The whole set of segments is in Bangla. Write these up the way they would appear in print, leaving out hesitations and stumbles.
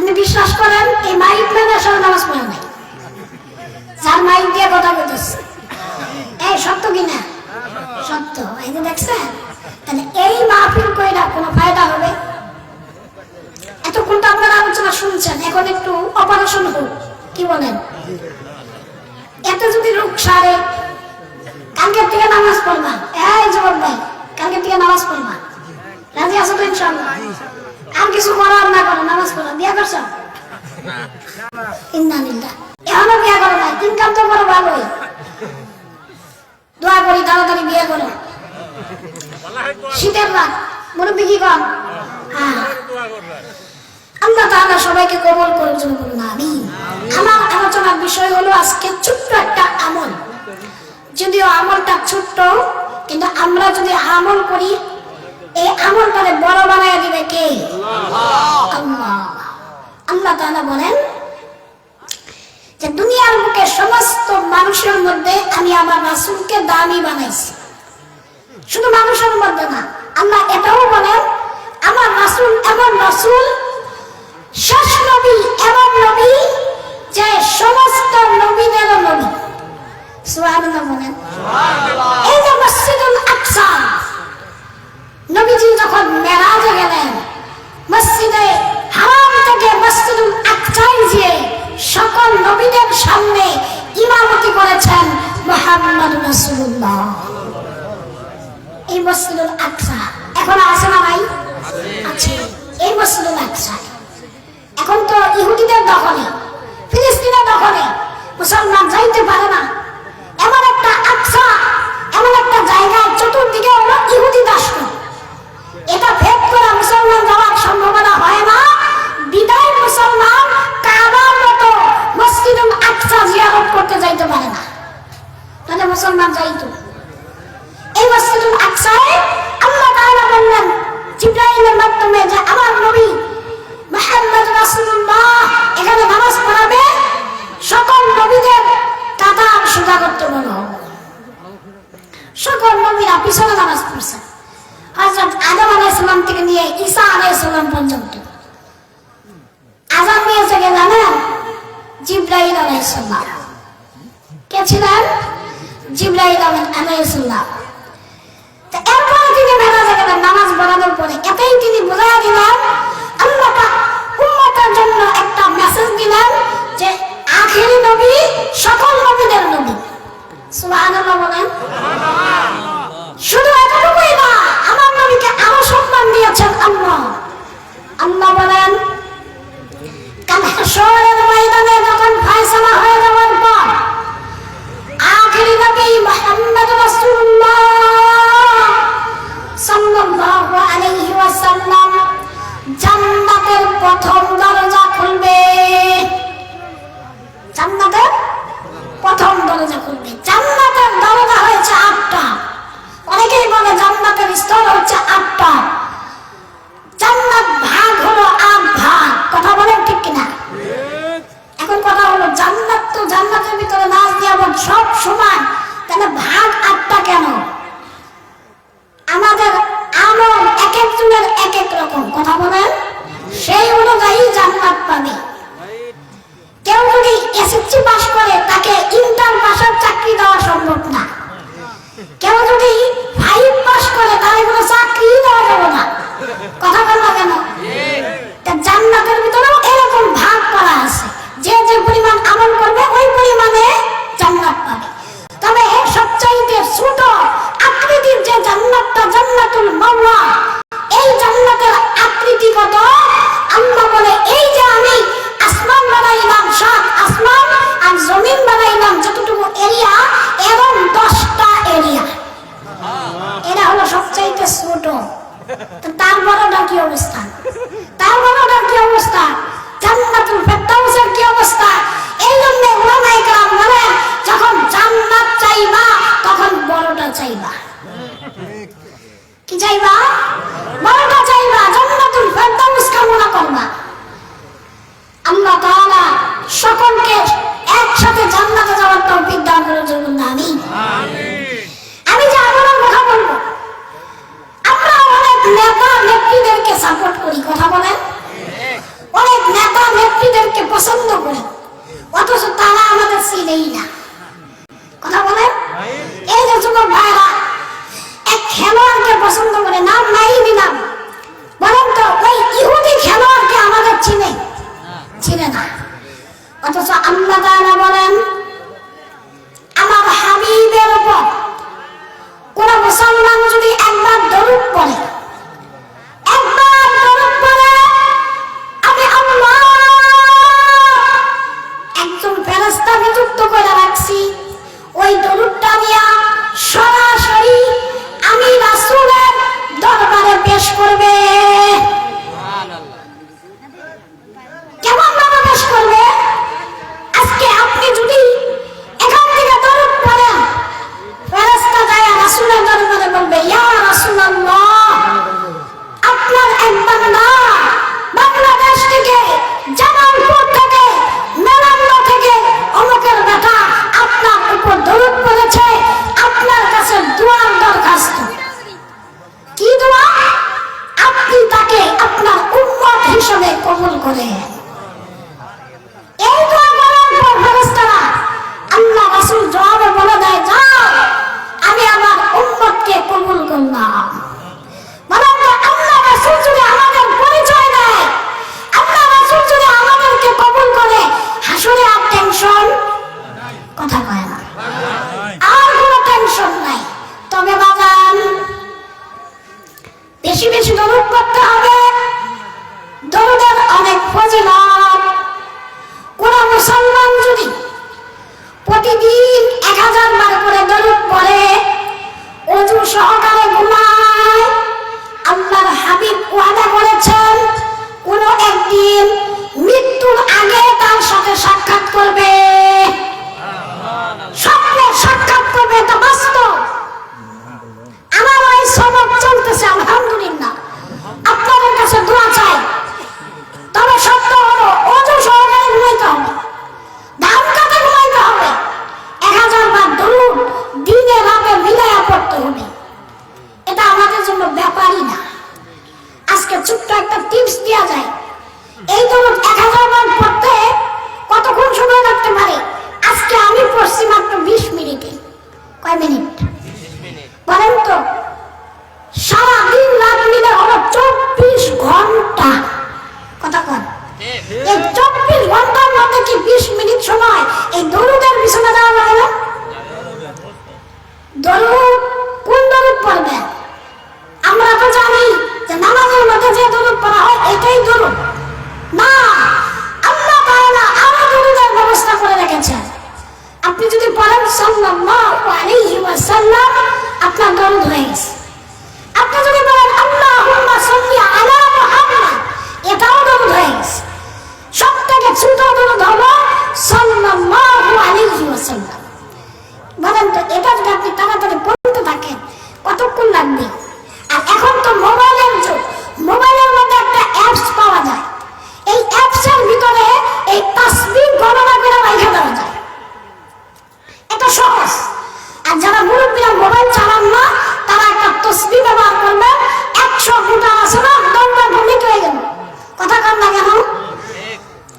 আপনি বিশ্বাস করেন এই মাইক মানে আসলে নামাজ পড়ে নাই, যার মাইক দিয়ে কথা বলতেছে। এই সত্য কিনা? সত্য। এই যে দেখছেন, তাহলে এই মাহফিল কইরা কোনো ফায়দা হবে? এতক্ষণ তো আপনারা আলোচনা শুনছেন, এখন একটু অপারেশন হোক, কি বলেন? এত যদি রোগ সারে, কালকের থেকে নামাজ পড়বা। এই জবাব ভাই, কালকের থেকে নামাজ পড়বা, রাজি আছো তো ইনশাআল্লাহ? আর কিছু করার না করো, নামাজ পড়া। বিয়া করছো? ইন্নালিল্লাহ। এখনো বিয়া করো নাই? ইনকাম তো করো ভালোই, দোয়া করি তাড়াতাড়ি বিয়ে করো। শীতের রাত, মুরব্বি কি কম? হ্যাঁ, আল্লাহ তাআলা সবাইকে কবুল করার জন্য বলুন আমিন। আমার আলোচনার বিষয় হলো আজকে ছোট্ট একটা আমল। যদিও আমলটা ছোট্ট, কিন্তু আমরা যদি আমল করি, এই আমলটারে বড় বানায় দিবে কে? আল্লাহ। আল্লাহ তাআলা বলেন যে দুনিয়ার বুকে সমস্ত মানুষের মধ্যে আমি আমার রাসূলকে দামি বানাইছি। শুধু মানুষের মধ্যে না, আল্লাহ এটাও বলেন আমার রাসূল এমন রাসূল, শেষ নবী এমন নবী যে সমস্ত নবীদেরও নবী। সুবহানাল্লাহ বলেন। এই যে মসজিদুল আকসা, নবীজি যখন মেরাজে গেলেন, মসজিদে হারাম থেকে মসজিদুল আকসায় গিয়ে সকল নবীদের সামনে ইমামতি করেছেন মুহাম্মদুর রাসূলুল্লাহ। এই মসজিদুল আকসা এখন আছে না ভাই? আছে। এই মসজিদুল আকসা এখন তো ইহুদিদের দখলে, ফিলিস্তিনের দখলে, মুসলমান যাইতে পারে না। এমন একটা আকসা, এমন একটা জায়গা, চতুর্দিকে হলো ইহুদি রাষ্ট্র। এটা ভেদ করে মুসলমান যাওয়ার সম্ভাবনা হয় না, বিদায় মুসলমান কাবার মতো মসজিদুল আকসা জিয়ারত করতে যাইতে পারে না, তাহলে মুসলমান যাইতো। এই মসজিদুল আকসায় আল্লাহ তাআলা বললেন জিবরাইলের মাধ্যমে যে আমার নবী মুহাম্মদ রাসূলুল্লাহ এখানে নামাজ পড়াবে, সকল নবীদের কাতার সোজা করতে বলো। সকল নবীরা পিছনে নামাজ পড়ছেন, হযরত আদম আলাইহিস সালাম থেকে নিয়ে ঈসা আলাইহিস সালাম পর্যন্ত। আযান দিয়েছে কে জানেন? জিবরাইল আলাইহিস সালাম। কে ছিলেন? জিবরাইল আলাইহিস সালাম। এরপরে তিনি মেরাজে গেলেন নামাজ পড়ানোর পরে। এতেই তিনি বুঝাইয়া দিলেন, আল্লাহ পাক উম্মতের জন্য একটা মেসেজ দিলেন যে আখেরি নবী সকল নবীদের নবী। সুবহানাল্লাহ বলেন। শুধু এতটুকুই না, আমার নবীকে আরো সম্মান দিয়েছেন আল্লাহ। আল্লাহ বলেন কাল হাশরের ময়দানে যখন ফয়সালা হয়ে যাওয়ার পর আখেরি নবী মুহাম্মদ রাসূলুল্লাহ সাল্লাল্লাহু আলাইহি ওয়াসাল্লাম জান্নাতের প্রথম দরজা খুলবে। জান্নাতের প্রথম দরজা খুলবে। জান্নাতের দরজা হয়েছে ৮টা। অনেকেই বলে জান্নাতের স্তর হচ্ছে ৮টা, জান্নাত ভাগ হলো ৮ ভাগ। কথা বলেন ঠিক কিনা? এখন কথা হলো জান্নাত তো জান্নাতের ভিতরে নাচ দিয়াবন সব সমান, তাহলে ভাগ ৮টা কেন? আমাদের আমল এক একজনের এক এক রকম। কথা বলেন, সেই অনুযায়ী জান্নাত পাবে। কেউ যদি এসএসসি পাস করে তাকে ইন্টার পাসের চাকরি দেওয়া সম্ভব না। কেউ যদি 5 পাস করে তাহলে কোনো চাকরি দেওয়া যাবে না। কথা বল না কেন? জান্নাতের ভিতরেও এরকম ভাগ করা আছে, যে যে পরিমাণ আমল করবে ওই পরিমাণে জান্নাত পাবে। তবে সবচাইতে ছোট আকৃতির যে জান্নাতটা, জান্নাতুল মাওয়া, এই জান্নাতের আকৃতি কত? আল্লাহ বলে এই যে আমি আসমান বানাইলাম, 7 আসমান আর জমিন বানাইলাম, যতটুকু এরিয়া এবং 10টা এরিয়া, এটা হলো সবচাইতে ছোট। তার বড়টা কি অবস্থা? তার বড়টার কি অবস্থা? জান্নাতুল ফেরদাউসের কি অবস্থা? এই জন্য উলামায়ে কেরাম বলেন যখন জান্নাত চাইবা তখন বড়টা চাইবা। কি চাইবা? বড়টা চাইবা, জান্নাতুল ফেরদাউস কামনা করবা। আল্লাহ তাআলা সকলকে একসাথে জান্নাতে যাওয়ার তৌফিক দান করার জন্য আমিন। আমি যে আমলের কথা বলবো, আমরা অনেক নেতা নেত্রীদেরকে সাপোর্ট করি। কথা বলেন, অনেক নেতা নবীদেরকে পছন্দ করে, অথচ তারা আমাদের চিনেই না। কথা বলে এই যে যুবক ভাইরা এক খেলোয়াড়কে পছন্দ করে, নাম নাই নিলাম, বলেন তো ওই ইহুদি খেলোয়াড়কে আমাদের চিনে না। অথচ আল্লাহ তাআলা বলেন আমার হাবিবের উপর কোন মুসলমান যদি একবার দরুদ পড়ে, আমি আল্লাহ একজন ফেরেশতা নিযুক্ত করে রাখছি, ওই দরুদটা দিয়া সরাসরি আমি রাসূলের দরবারে পেশ করবে। কেমন ভাবে পেশ করবে? আজকে আপনি যদি এখান থেকে দরুদ পড়েন, ফেরেশতা যায় রাসূলের দরবারে বলবে ইয়া রাসূলুল্লাহ, আপনার এক বান্দা বাংলাদেশ থেকে, জামালপুর থেকে, মেলান্দ থেকে অমুকের বেটা আপনার উপর দরুদ পড়েছে, আপনার কাছে দোয়ার দরখাস্ত। কি দোয়া? আপনি তাকে আপনার উম্মত হিসেবে কবুল করেন। এই দোয়া করার পর ফেরেশতারা আল্লাহ রাসূল জবাবে বলে দেয় যাও, আমি আমার উম্মতকে কবুল করলাম। মানে আল্লাহ রাসূল যদি আমাদের পরিচয় দেয়, আল্লাহ রাসূল যদি আমাদেরকে কবুল করে, হাসরে আর টেনশন কথা কয় না, আর কোনো টেনশন নাই। তবে বাজান বেশি বেশি দরুদ পড়তে হবে। দরুদের অনেক ফজিলত। কোন মুসলমান যদি প্রতিদিন 1000 বার করে দরুদ পড়ে, ওযু সহকারে ঘুমায়, আল্লাহর হাবিব ওয়াদা করেছেন কোন একদিন মৃত্যুর আগে তার সাথে সাক্ষাৎ করবে, স্বপ্নে সাক্ষাৎ করবে। এটা বাস্তব। আমার ওই সবক চলতেছে আলহামদুলিল্লাহ। আপনাদের কাছে দোয়া চাই। তবে সত্য হলো ওযু সহকারে ঘুমাইতে হবে, ধান কাতে ঘুমাইতে হবে, 1000 বার দরুদ দিনে রাতে মিলায়া পড়তে হবে। এটা আমাদের জন্য ব্যাপারই না। আজকে ছোট্ট একটা টিপস দেওয়া যায়। এই দরুদ 1000 বার পড়তে কতক্ষণ সময় লাগতে পারে? আজকে আমি পড়ছি মাত্র 20 মিনিটে। কয় মিনিট বলেন তো? সারাদিন রাত মিলে হলো 24 ঘন্টা। কথা কন, এই 24 ঘন্টার মধ্যে কি 20 মিনিট সময় এই দরুদের পিছনে দেওয়া যাবে না? দরুদ কোন দরুদ পড়বেন? আমরা তো জানি যে নামাজের মধ্যে যে দরুদ পড়া হয় এটাই দরুদ না। আল্লাহ তাআলা আরো দরুদের ব্যবস্থা করে রেখেছেন। আপনি যদি পড়েন সাল্লাল্লাহু আলাইহি ওয়াসাল্লাম, আপনার দরুদ হয়ে গেছে। আপনি যদি বলেন আল্লাহুম্মা সাল্লি আলা মুহাম্মাদ, এটাও দরুদ হয়ে গেছে। সবথেকে ছোট দরুদ হলো সাল্লাল্লাহু আলাইহি ওয়াসাল্লাম। বলেন তো এটা যদি আপনি তাড়াতাড়ি পড়তে থাকেন কতক্ষণ লাগবে? আর এখন তো মোবাইলের যুগ। মোবাইলের মধ্যে একটা অ্যাপস পাওয়া যায়। এই অ্যাপসের ভিতরে এই তাসবিহ গণনা করে রাখা দেওয়া যায়। এটা সহজ। আর যারা মুরব্বীরা মোবাইল চালান না, তারা একটা তাসবিহ ব্যবহার করবেন। 100 ফুটা আছে না, দমটা ভূমিক হয়ে গেল। কথা কন না কেন?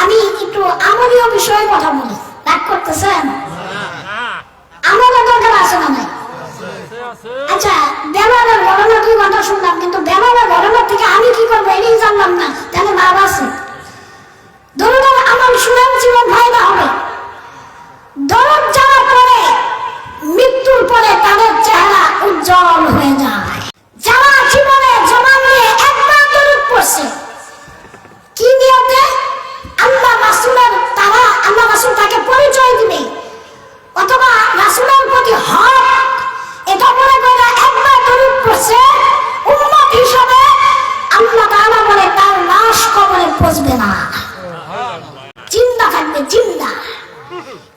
আমি একটু আমলীয় বিষয়ে কথা বলি, রাগ করতেছেন? আমলের দরকার আছে না নাই? আচ্ছা, বেলালের ঘটনা 2 ঘন্টা শুনলাম, কিন্তু বেলালের ঘটনা থেকে আমি কি করবো এটাই জানলাম না। তাহলে লাভ আছে? দরুদের আমল শুনেন, জীবন ফায়দা হবে। দরুদ যারা পড়ে মৃত্যুর পরে তাদের চেহারা উজ্জ্বল হয়ে যায়। যারা জীবনে জমা নিয়ে একবার দরুদ পড়ছে, কি নিয়তে? আল্লাহ রাসূলের, তারা আল্লাহ রাসূল তাকে পরিচয় দিবে, অথবা রাসূলের প্রতি হক এটা মনে করে একবার দরুদ পড়ছে উম্মত হিসেবে, আল্লাহ তাআলা বলে তার লাশ কবরে পৌঁছবে না, জিন্দা থাকবে, জিন্দা।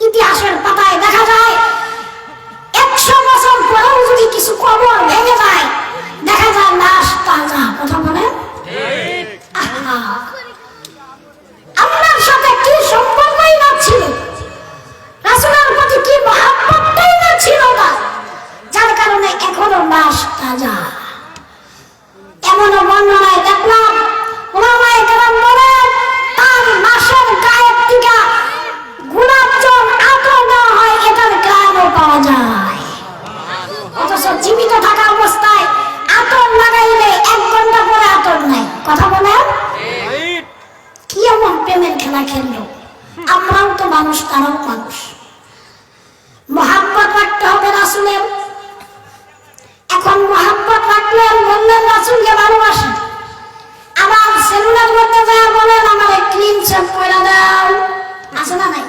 ইতিহাসের পাতায় দেখা যায় 100 বছর পরেও যদি কিছু কবর ভেঙে যায়, দেখা যায় লাশ তাজা। কথা বলে আল্লাহর সাথে কি সম্পর্কই না ছিল, রাসূলের প্রতি কি মহব্বতই না ছিল না, যার কারণে এখনো লাশ তাজা। এমনও বর্ণনায় দেখলাম ওলামায়ে কেরাম বলেন তার লাশের খেলা খেললো। আমরাও তো মানুষ, তারাও মানুষ। মোহাব্বত রাখতে হবে রাসূলের। এখন মোহাব্বত রাখলেন, বললেন রাসূলকে ভালোবাসি, আবার সেলুলার মধ্যে যা বলেন আমার ক্লিন শেভ করে দাও, আছে না নাই?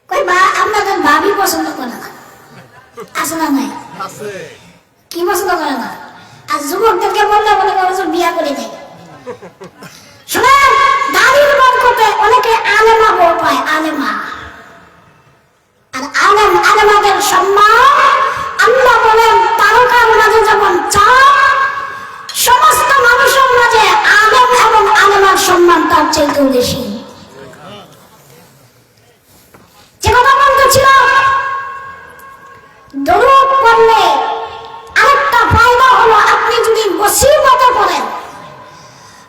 কই বা আপনাদের ভাবি পছন্দ করে না, আছে না নাই? কি পছন্দ করে না? আর যুবকদেরকে বললে বলে বিয়া করে দেয়। শুনেন, দাড়ির বরকতে অনেকে আলেমা বউ পায়, আলেমা। আর আলেমাদের সম্মান আল্লাহ বলেন তারকার মাঝে যেমন চাঁদ, সমস্ত মানুষের মাঝে আলেম এবং আলেমার সম্মান তার চাইতেও বেশি। যে কথা বলতেছিলাম, দরুদ পড়লে আরেকটা ফায়দা হলো, আপনি যদি মুসিবতে পড়েন,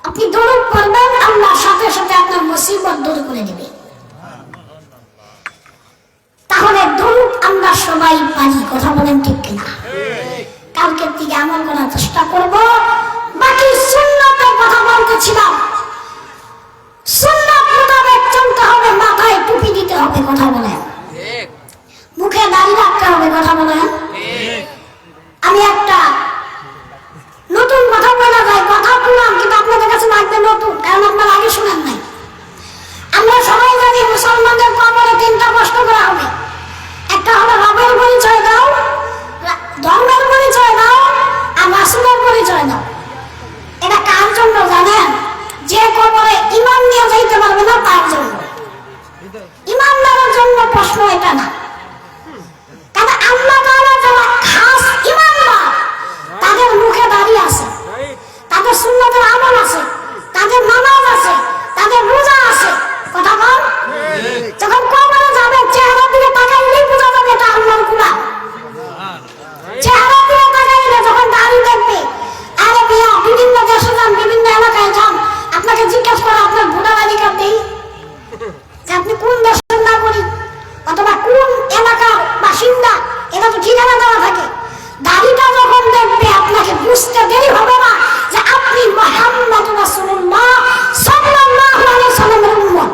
আপনি দরুদ পড়বেন, আল্লাহ সাথে সাথে আপনার মুসিবত দূর করে দিবে। তাহলে দরুদ আমরা সবাই পারি, কথা বলেন ঠিক কিনা? কালকের দিকে আমল করার চেষ্টা করব। বাকি সুন্নতের কথা বলতেছিলাম, সুন্নাত মোতাবেক চলতে হবে, মাথায় টুপি দিতে হবে, কথা বলেন, মুখে দাড়ি রাখতে হবে, কথা বলেন। আমি একটা নতুন কথা বলা যায়, কথা বললাম কিন্তু আপনাদের কাছে লাগবে নতুন, কারণ আপনারা আগে শুনেন নাই। আমরা সবাই জানি মুসলমানদের কবরে তিনটা প্রশ্ন করা হবে। একটা হলো রবের পরিচয় দাও, ধর্মের পরিচয় দাও, আর রাসূলের পরিচয় দাও। এটা কার জন্য জানেন? যে কবরে ঈমান নিয়ে যাইতে পারবে না তার জন্য। ঈমানদারের জন্য প্রশ্ন এটা না, কারণ আল্লাহ তাআলা যারা খাস ঈমানদার, তাদের মুখে দাড়ি আছে, তাদের সুন্নতের আমল আছে, তাদের নামাজ আছে, তাদের রোজা আছে, কথা বল। যখন কবরে যাবে চেহারার দিকে তাকাইলেই বোঝা যাবে এটা আল্লাহর গোলাম। চেহারার দিকে তাকাইলে যখন দাড়ি দেখবে, আরে বিয়া বিভিন্ন দেশে যান, বিভিন্ন এলাকায় যান, আপনাকে জিজ্ঞাসা করে আপনার ভোটার আইডি কার্ড দেই, যে আপনি কোন দেশের নাগরিক অথবা কোন এলাকার বাসিন্দা, এটা তো ঠিকানা দেওয়া থাকে। দাড়িটা যখন দেখবে আপনাকে বুঝতে দেরি হবে না যে আপনি মুহাম্মদ রাসূলুল্লাহ সাল্লাল্লাহু আলাইহি ওয়াসাল্লামের উম্মত।